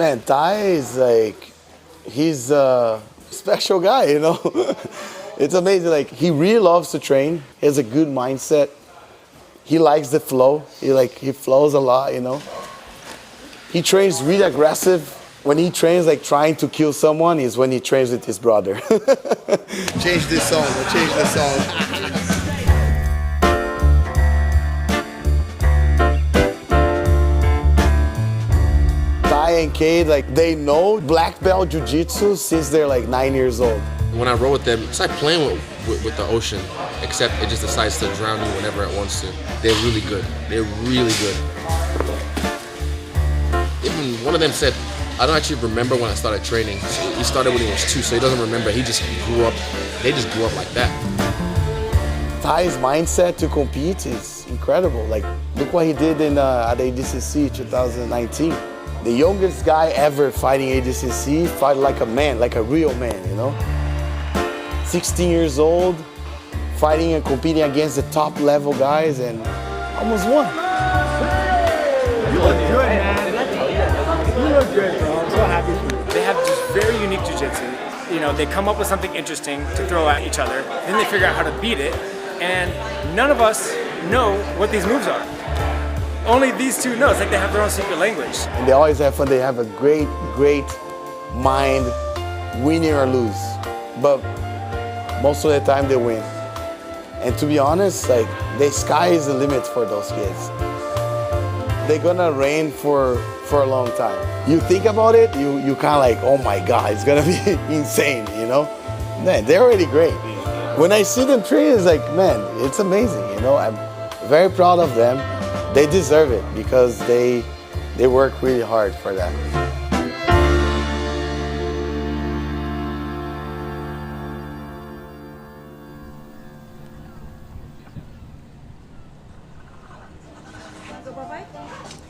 Man, Tye is like, he's a special guy, you know? It's amazing, like, he really loves to train. He has a good mindset. He likes the flow. He flows a lot, you know? He trains really aggressive. When he trains like trying to kill someone is when he trains with his brother. Change this song, change this song. And Kade, like, they know black belt jiu-jitsu since they're like 9 years old. When I roll with them, it's like playing with the ocean, except it just decides to drown you whenever it wants to. They're really good. They're really good. Even one of them said, I don't actually remember when I started training. He started when he was 2, so he doesn't remember. He just grew up, they just grew up like that. Tye's mindset to compete is incredible. Like, look what he did in at ADCC 2019. The youngest guy ever fighting ADCC fought like a man, like a real man, you know? 16 years old, fighting and competing against the top level guys and almost won. You look good, man. You look good, bro. I'm so happy for you. They have just very unique jiu-jitsu. You know, they come up with something interesting to throw at each other, then they figure out how to beat it, and none of us know what these moves are. Only these two know. It's like they have their own secret language. And they always have fun. They have a great, great mind, winning or lose. But most of the time they win. And to be honest, like, the sky is the limit for those kids. They're gonna reign for a long time. You think about it, you kind of like, oh my God, it's gonna be insane, you know? Man, they're already great. When I see them train, it's like, man, it's amazing, you know? I'm very proud of them. They deserve it because they work really hard for that.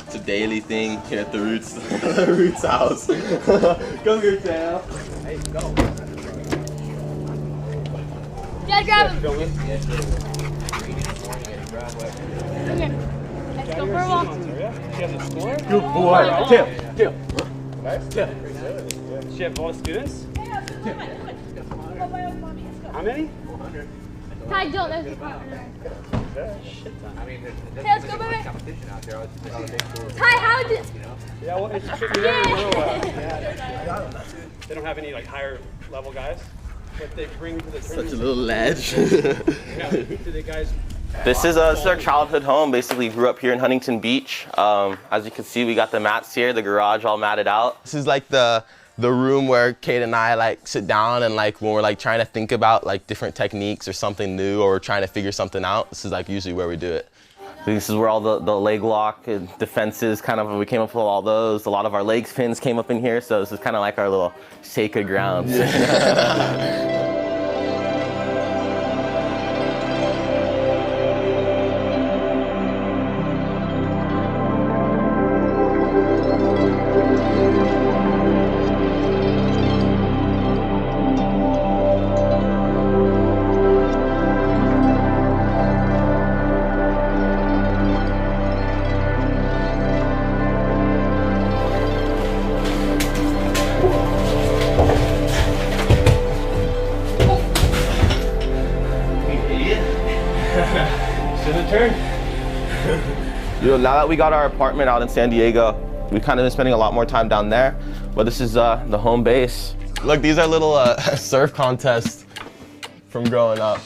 It's a daily thing here at the Roots house. Come here, Sam. Hey, go. Yeah, grab him. Okay. Let's go for a walk. Good boy. Tip. Nice. Tip. Does she have all the students? How many? 400. Tye, don't. There's Shit ton. I mean, let's go, baby. Competition out there. Tye, how did? Yeah, well, it's tricky. They don't have any like higher level guys. What they bring to the Such a little ledge. Do the guys? This is our childhood home. Basically, grew up here in Huntington Beach. As you can see, we got the mats here, the garage all matted out. This is like the room where Kade and I like sit down and like when we're like trying to think about like different techniques or something new or we're trying to figure something out. This is like usually where we do it. This is where all the leg lock and defenses kind of, we came up with all those. A lot of our leg spins came up in here, so this is kind of like our little sacred ground. Yeah. You know, now that we got our apartment out in San Diego, we've kind of been spending a lot more time down there, but this is the home base. Look, these are little surf contests from growing up.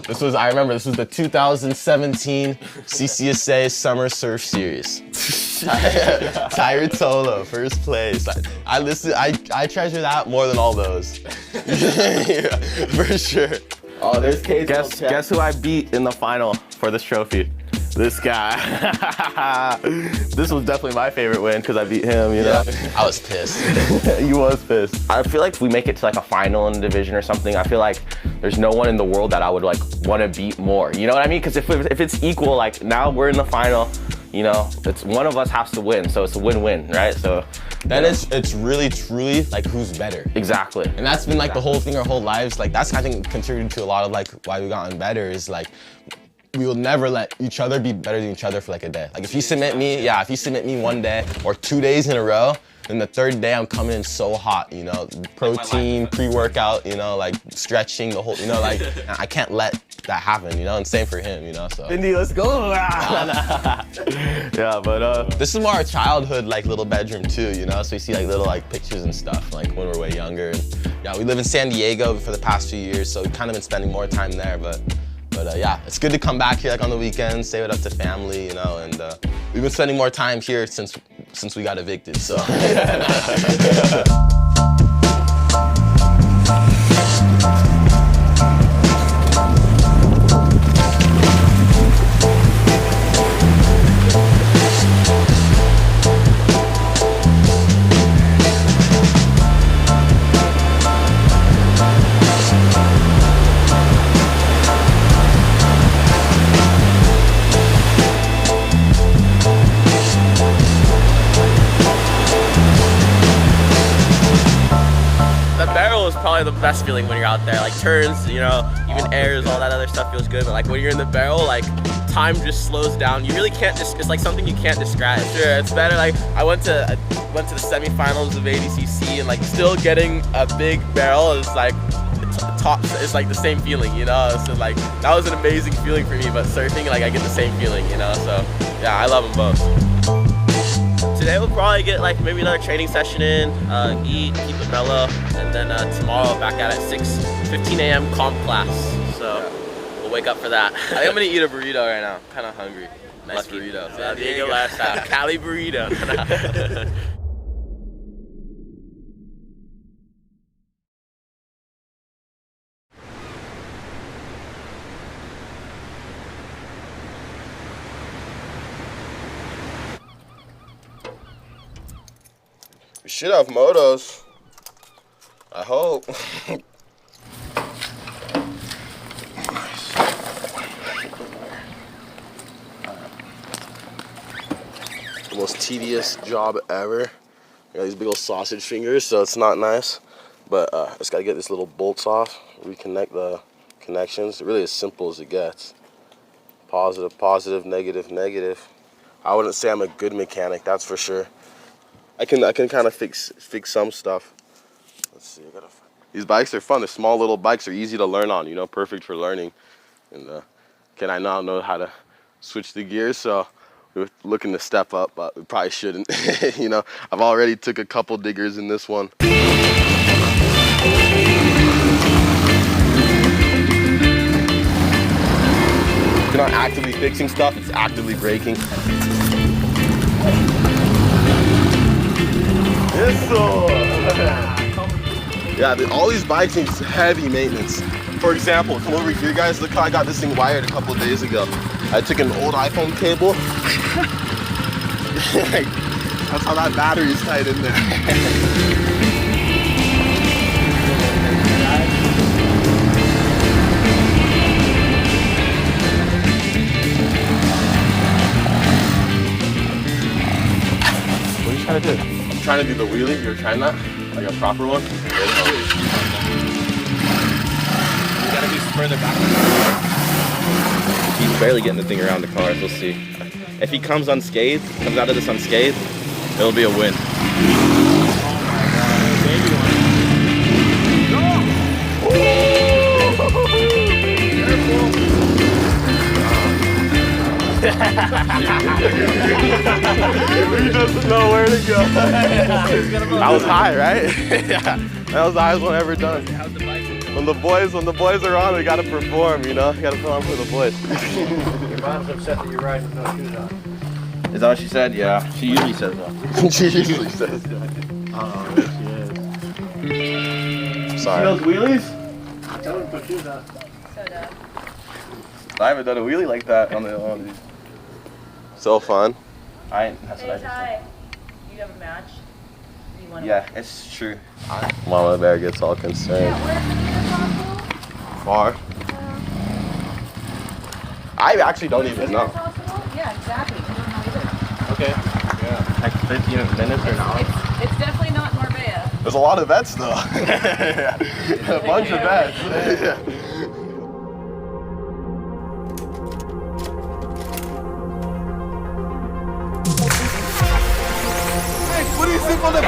I remember this was the 2017 CCSA Summer Surf Series. Tye Ruotolo, first place. I treasure that more than all those. Yeah, for sure. Oh, there's Kade. Guess who I beat in the final for this trophy? This guy. This was definitely my favorite win because I beat him, you know? Yeah, I was pissed. You was pissed. I feel like if we make it to like a final in the division or something, I feel like there's no one in the world that I would like want to beat more. You know what I mean? Because if it's equal, like now we're in the final, you know, it's one of us has to win. So it's a win-win, right? So then it's really truly like who's better. Exactly. And that's been like the whole thing our whole lives. Like that's I think contributed to a lot of like why we've gotten better is like we will never let each other be better than each other for like a day. Like if you submit me, if you submit me one day or 2 days in a row, Then the third day I'm coming in so hot, you know, protein, pre-workout, you know, like stretching the whole, you know, like I can't let that happen, you know, and same for him, you know, so. Indy, let's go. Yeah, but This is more our childhood, like little bedroom too, you know, so we see like little like pictures and stuff, like when we're way younger. And, yeah, we live in San Diego for the past few years, so we've kind of been spending more time there, but yeah, it's good to come back here like on the weekends, save it up to family, you know, and we've been spending more time here since we got evicted, so. Probably the best feeling when you're out there. Like turns, you know, even airs, all that other stuff feels good. But like when you're in the barrel, like time just slows down. You really can't just, it's like something you can't describe. Sure, it's better. Like I went to the semifinals of ADCC and like still getting a big barrel is like it's like the same feeling, you know. So like that was an amazing feeling for me. But surfing, like I get the same feeling, you know. So yeah, I love them both. Today we'll probably get like maybe another training session in, eat, keep it mellow, and then tomorrow back at 6:15 a.m. comp class. So we'll wake up for that. I think I'm gonna eat a burrito right now. I'm kind of hungry. Nice burrito. San Diego last time. Cali burrito. we should have motos. I hope. The most tedious job ever. I got these big old sausage fingers, so it's not nice. But I just gotta get this little bolts off, reconnect the connections. Really as simple as it gets. Positive, positive, negative, negative. I wouldn't say I'm a good mechanic, that's for sure. I can kind of fix some stuff. Let's see, these bikes are fun. The small little bikes are easy to learn on, you know, perfect for learning. And can I now know how to switch the gears? So we're looking to step up, but we probably shouldn't. You know, I've already took a couple diggers in this one. If you're not actively fixing stuff, it's actively breaking. Yeah, all these bikes need heavy maintenance. For example, come over here, guys. Look how I got this thing wired a couple of days ago. I took an old iPhone cable. That's how that battery is tied in there. What are you trying to do? I'm trying to do the wheelie. You're trying that? Like a proper one? You gotta be further back. He's barely getting the thing around the car, we'll see. If he comes unscathed, comes out of this unscathed, it'll be a win. He doesn't know where to go. That was high, right? Yeah, that was the highest one ever done. When the boys are on, we gotta perform, you know? You gotta put on for the boys. Your mom's upset that you're riding with no shoes on. Is that what she said? Yeah, she usually says that. She usually says that. Sorry. Those wheelies? Tell them to put shoes on. I haven't done a wheelie like that on these. So fun. That's what I Hey, Tye, you have a match? You want to Yeah, it's true. Mama Bear gets all concerned. Yeah, where's the hospital? Far. I actually don't even know. Hospital? Yeah, exactly. You don't know either. Okay. Yeah. Like 15 minutes or an hour. It's definitely not Marbella. There's a lot of vets though. A bunch of vets. What do you think on the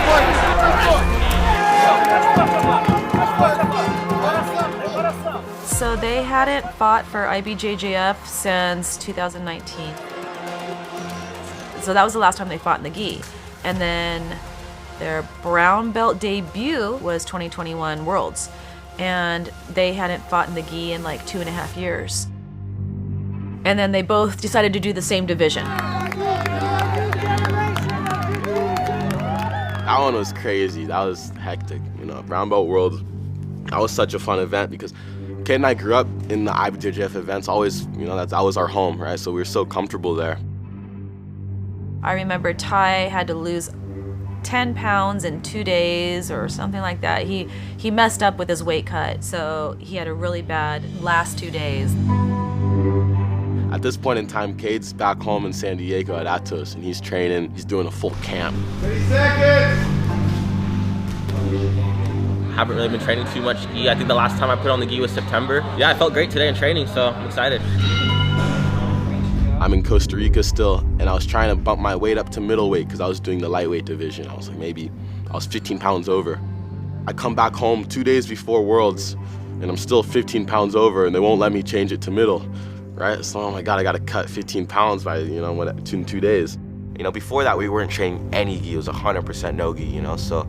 So they hadn't fought for IBJJF since 2019. So that was the last time they fought in the gi. And then their brown belt debut was 2021 Worlds. And they hadn't fought in the gi in like 2.5 years. And then they both decided to do the same division. That one was crazy. That was hectic. You know, Brown Belt Worlds, that was such a fun event because Kade and I grew up in the IBJJF events. Always, you know, that was our home, right? So we were so comfortable there. I remember Tye had to lose 10 pounds in 2 days or something like that. He messed up with his weight cut, so he had a really bad last 2 days. At this point in time, Kade's back home in San Diego at Atos, and he's training. He's doing a full camp. 30 seconds! Haven't really been training too much gi. I think the last time I put on the gi was September. Yeah, I felt great today in training, so I'm excited. I'm in Costa Rica still, and I was trying to bump my weight up to middleweight because I was doing the lightweight division. I was like, maybe I was 15 pounds over. I come back home 2 days before Worlds, and I'm still 15 pounds over, and they won't let me change it to middle, right? So, oh my God, I got to cut 15 pounds by, you know, in 2 days. You know, before that, we weren't training any gi. It was 100% no gi, you know? So,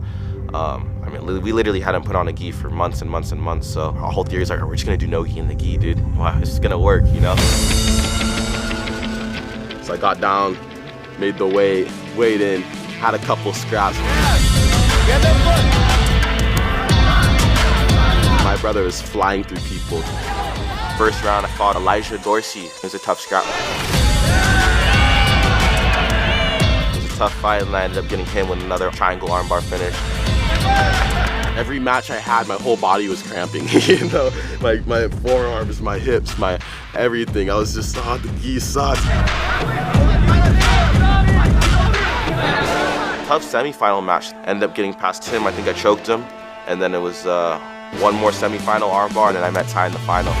I mean, we literally hadn't put on a gi for months and months and months. So our whole theory is like, we're just going to do no gi in the gi, dude. Wow, this is going to work, you know? So I got down, made the weight, weighed in, had a couple scraps. My brother was flying through people. First round, I fought Elijah Dorsey. It was a tough scrap. It was a tough fight, and I ended up getting him with another triangle armbar finish. Every match I had, my whole body was cramping, you know? Like my forearms, my hips, my everything. I was just, oh, the gi sucks. Tough semifinal match. Ended up getting past him. I think I choked him. And then it was one more semifinal armbar, and then I met Tye in the final.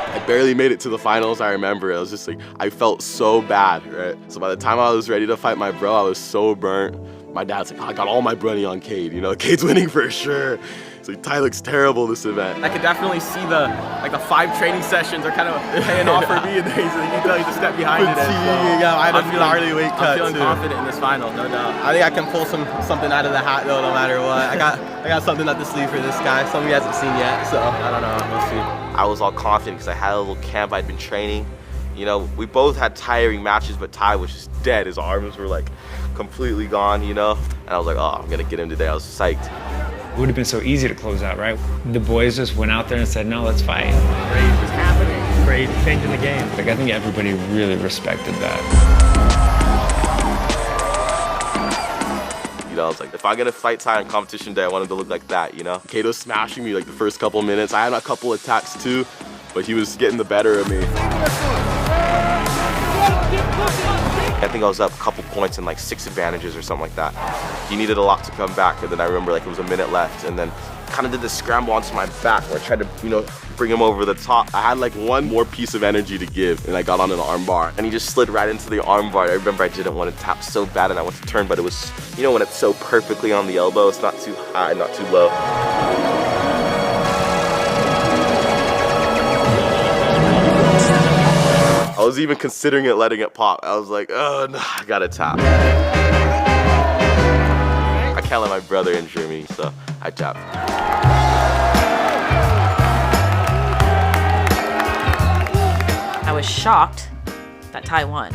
I barely made it to the finals, I remember. I was just like, I felt so bad, right? So by the time I was ready to fight my bro, I was so burnt. My dad's like, oh, I got all my money on Kade, you know? Kade's winning for sure. It's like, Tye looks terrible this event. I could definitely see the 5 training sessions are kind of paying off for me, and you can tell he's a step behind it. Yeah, I had a gnarly weight cut I'm feeling too. confident in this final, no doubt. I think I can pull something out of the hat though, no matter what. I got something up the sleeve for this guy. Something he hasn't seen yet, so I don't know. We'll see. I was all confident because I had a little camp. I'd been training. You know, we both had tiring matches, but Tye was just dead. His arms were like completely gone, you know? And I was like, oh, I'm gonna get him today. I was psyched. It would have been so easy to close out, right? The boys just went out there and said, no, let's fight. Great was happening. Great changing the game. Like, I think everybody really respected that. You know, I was like, if I'm gonna fight Tye on competition day, I wanted to look like that, you know? Kade was smashing me like the first couple minutes. I had a couple attacks too, but he was getting the better of me. I think I was up a couple points and like 6 advantages or something like that. He needed a lot to come back, and then I remember like it was a minute left, and then kind of did this scramble onto my back where I tried to, you know, bring him over the top. I had like one more piece of energy to give, and I got on an arm bar, and he just slid right into the arm bar. I remember I didn't want to tap so bad, and I went to turn, but it was, you know, when it's so perfectly on the elbow, it's not too high, not too low. I was even considering it, letting it pop. I was like, oh no, I gotta tap. I can't let my brother injure me, so I tapped. I was shocked that Tye won,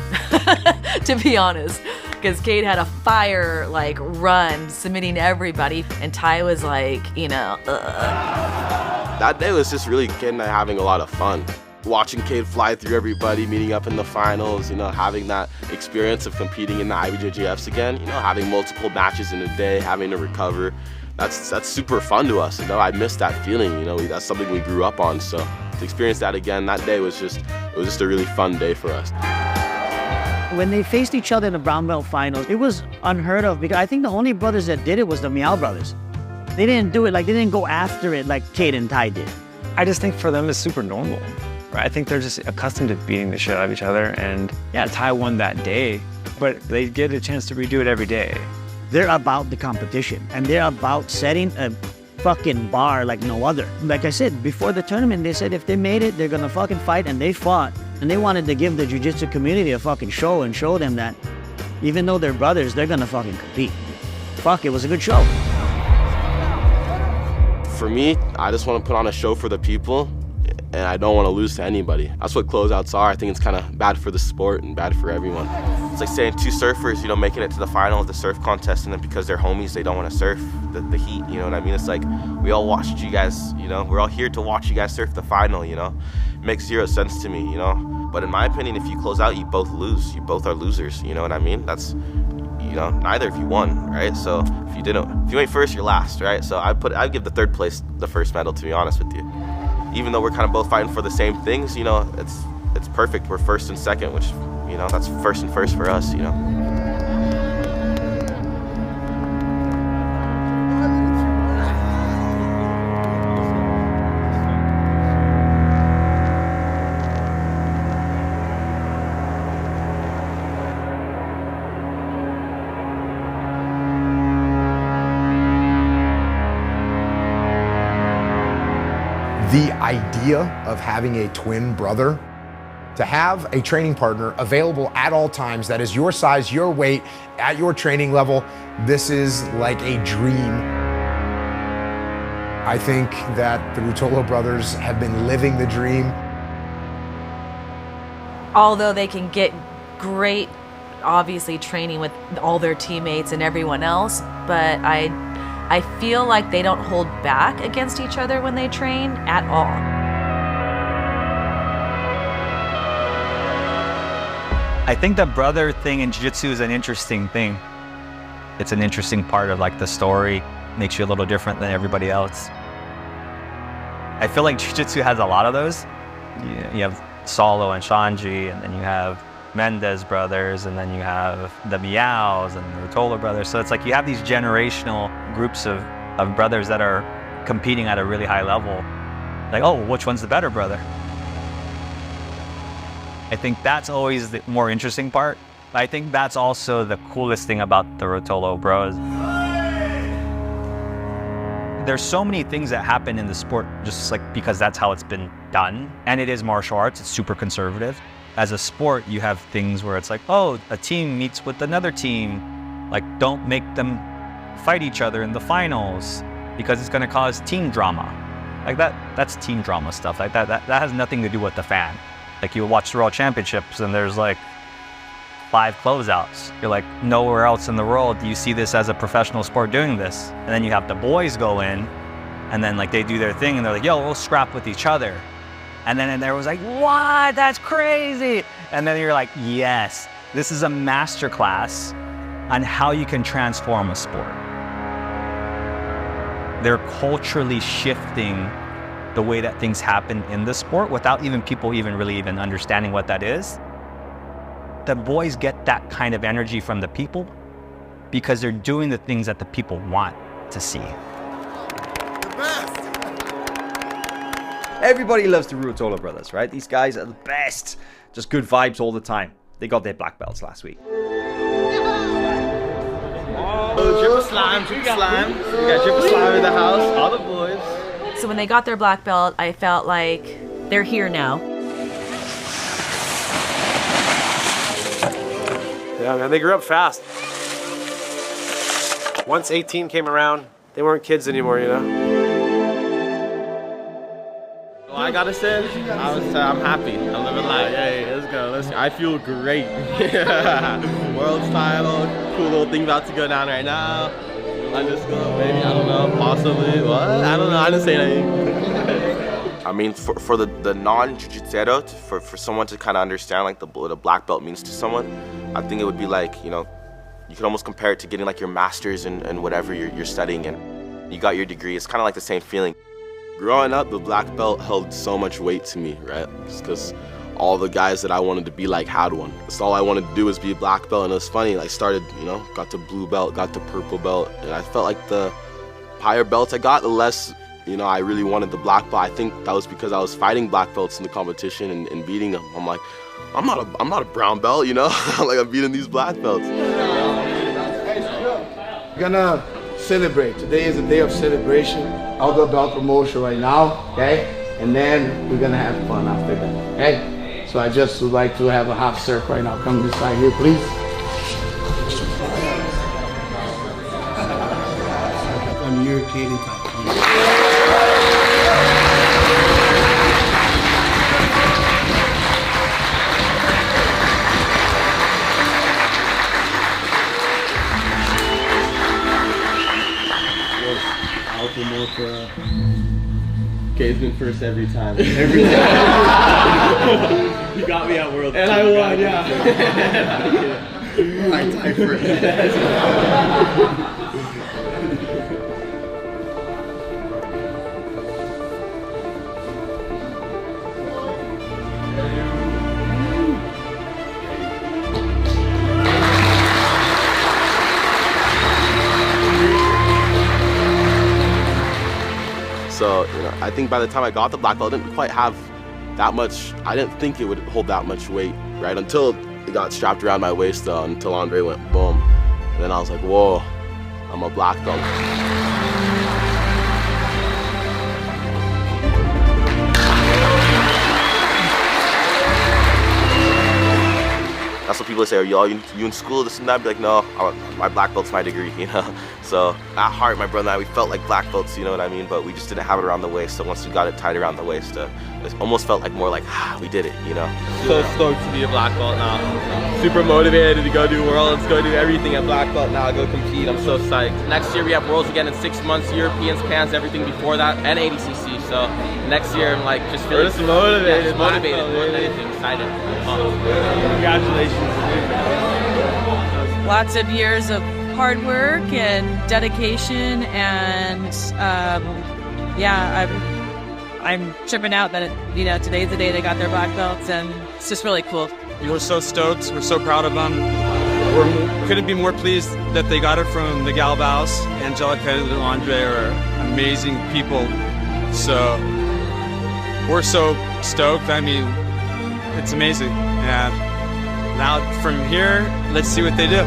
to be honest, because Kade had a fire run, submitting everybody, and Tye was like, you know, That day was just really Kade and I having a lot of fun. Watching Kade fly through everybody, meeting up in the finals, you know, having that experience of competing in the IBJJFs again, you know, having multiple matches in a day, having to recover. That's super fun to us, you know. I miss that feeling, you know. That's something we grew up on, so to experience that again, that day was just a really fun day for us. When they faced each other in the brown belt finals, it was unheard of because I think the only brothers that did it was the Meow brothers. They didn't do it, they didn't go after it like Kade and Tye did. I just think for them it's super normal. Right? I think they're just accustomed to beating the shit out of each other, and yeah, Tye won that day, but they get a chance to redo it every day. they're about the competition and they're about setting a fucking bar like no other. Like I said, before the tournament, they said if they made it, they're gonna fucking fight, and they fought. And they wanted to give the jiu-jitsu community a fucking show and show them that even though they're brothers, they're gonna fucking compete. Fuck, it was a good show. For me, I just want to put on a show for the people, and I don't want to lose to anybody. That's what closeouts are. I think it's kind of bad for the sport and bad for everyone. It's like saying two surfers, you know, making it to the final of the surf contest, and then because they're homies, they don't want to surf the heat, you know what I mean? It's like, we all watched you guys, you know, we're all here to watch you guys surf the final, you know? It makes zero sense to me, you know? But in my opinion, if you close out, you both lose. You both are losers, you know what I mean? That's, you know, neither of you won, right? So if you ain't first, you're last, right? So I'd give the third place the first medal, to be honest with you. Even though we're kind of both fighting for the same things, you know, it's perfect. We're first and second, which, you know, that's first and first for us, you know? The idea of having a twin brother, to have a training partner available at all times that is your size, your weight, at your training level, this is like a dream. I think that the Ruotolo brothers have been living the dream. Although they can get great, obviously, training with all their teammates and everyone else, but I feel like they don't hold back against each other when they train at all. I think the brother thing in jiu-jitsu is an interesting thing. It's an interesting part of like the story, makes you a little different than everybody else. I feel like jiu-jitsu has a lot of those. You have Saulo and Shanji, and then you have Mendez brothers, and then you have the Miaos and the Ruotolo brothers. So it's like you have these generational groups of brothers that are competing at a really high level. Like, oh, which one's the better brother? I think that's always the more interesting part. I think that's also the coolest thing about the Ruotolo bros. There's so many things that happen in the sport just like because that's how it's been done. And it is martial arts, it's super conservative. As a sport, you have things where it's like, oh, a team meets with another team. Like, don't make them fight each other in the finals because it's gonna cause team drama. Like that's team drama stuff. Like that has nothing to do with the fan. Like you watch the World Championships and there's like 5 closeouts. You're like, nowhere else in the world do you see this as a professional sport doing this. And then you have the boys go in and then like they do their thing and they're like, yo, we'll scrap with each other. And then there was like, what? That's crazy. And then you're like, yes, this is a masterclass on how you can transform a sport. They're culturally shifting the way that things happen in the sport without even people really understanding what that is. The boys get that kind of energy from the people because they're doing the things that the people want to see. The best! Everybody loves the Ruotolo brothers, right? These guys are the best. Just good vibes all the time. They got their black belts last week. Oh, triple slam, triple slam. We got triple slam in the house, all the boys. So when they got their black belt, I felt like they're here now. Yeah, man, they grew up fast. Once 18 came around, they weren't kids anymore, you know? Well, I gotta say, I'm happy. I'm living life. Hey, let's go. I feel great. World title, cool little thing about to go down right now. I just go, maybe, I don't know, possibly, what? I don't know, I didn't say anything. I mean, for the non-jiu-jitsu, for someone to kind of understand like what a black belt means to someone, I think it would be like, you know, you could almost compare it to getting like your master's in whatever you're studying in. You got your degree, it's kind of like the same feeling. Growing up, the black belt held so much weight to me, right? Just because all the guys that I wanted to be like had one. That's all I wanted to do was be a black belt, and it was funny. I started, you know, got to blue belt, got to purple belt, and I felt like the higher belts I got, the less, you know, I really wanted the black belt. I think that was because I was fighting black belts in the competition and beating them. I'm like, I'm not a brown belt, you know? Like I'm beating these black belts. We're gonna celebrate. Today is a day of celebration. I'll do a belt promotion right now, okay? And then we're gonna have fun after that, okay? So I just would like to have a half circle right now. Come this side here, please. I'm your Kade and Tye. Kade's been first every time. Every time. You got me at World. And I won, yeah. I tied first. So, I think by the time I got the black belt, I didn't quite have that much, I didn't think it would hold that much weight, right? Until it got strapped around my waist, until Andre went boom. And then I was like, whoa, I'm a black belt. That's what people say, are you in school, this and that? I'd be like, no, my black belt's my degree, So at heart, my brother and I, we felt like black belts, you know what I mean? But we just didn't have it around the waist. So once we got it tied around the waist, it almost felt like more like, we did it, So stoked to be a black belt now. Super motivated to go do Worlds, go do everything at black belt now, go compete. I'm so psyched. Next year we have Worlds again in 6 months, Europeans, Pans, everything before that, and ADCC. So next year I'm like just feeling motivated. Yeah, motivated more than anything, excited. Congratulations. Lots of years of hard work and dedication, and I'm tripping out that today's the day they got their black belts, and it's just really cool. We're so stoked. We're so proud of them. We couldn't be more pleased that they got it from the Galbaos. Angelica and Andre are amazing people. So we're so stoked. I mean, it's amazing. And now from here, let's see what they do.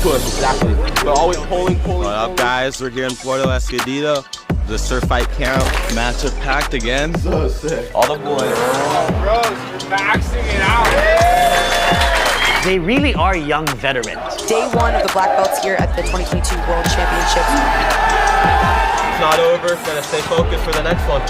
Exactly. But always pulling. What up, guys? We're here in Puerto Escondido. The surf fight camp. Matchup packed again. So sick. All the boys. Bros, you're maxing it out. They really are young veterans. Day one of the black belts here at the 2022 World Championships. It's not over. Gonna stay focused for the next one.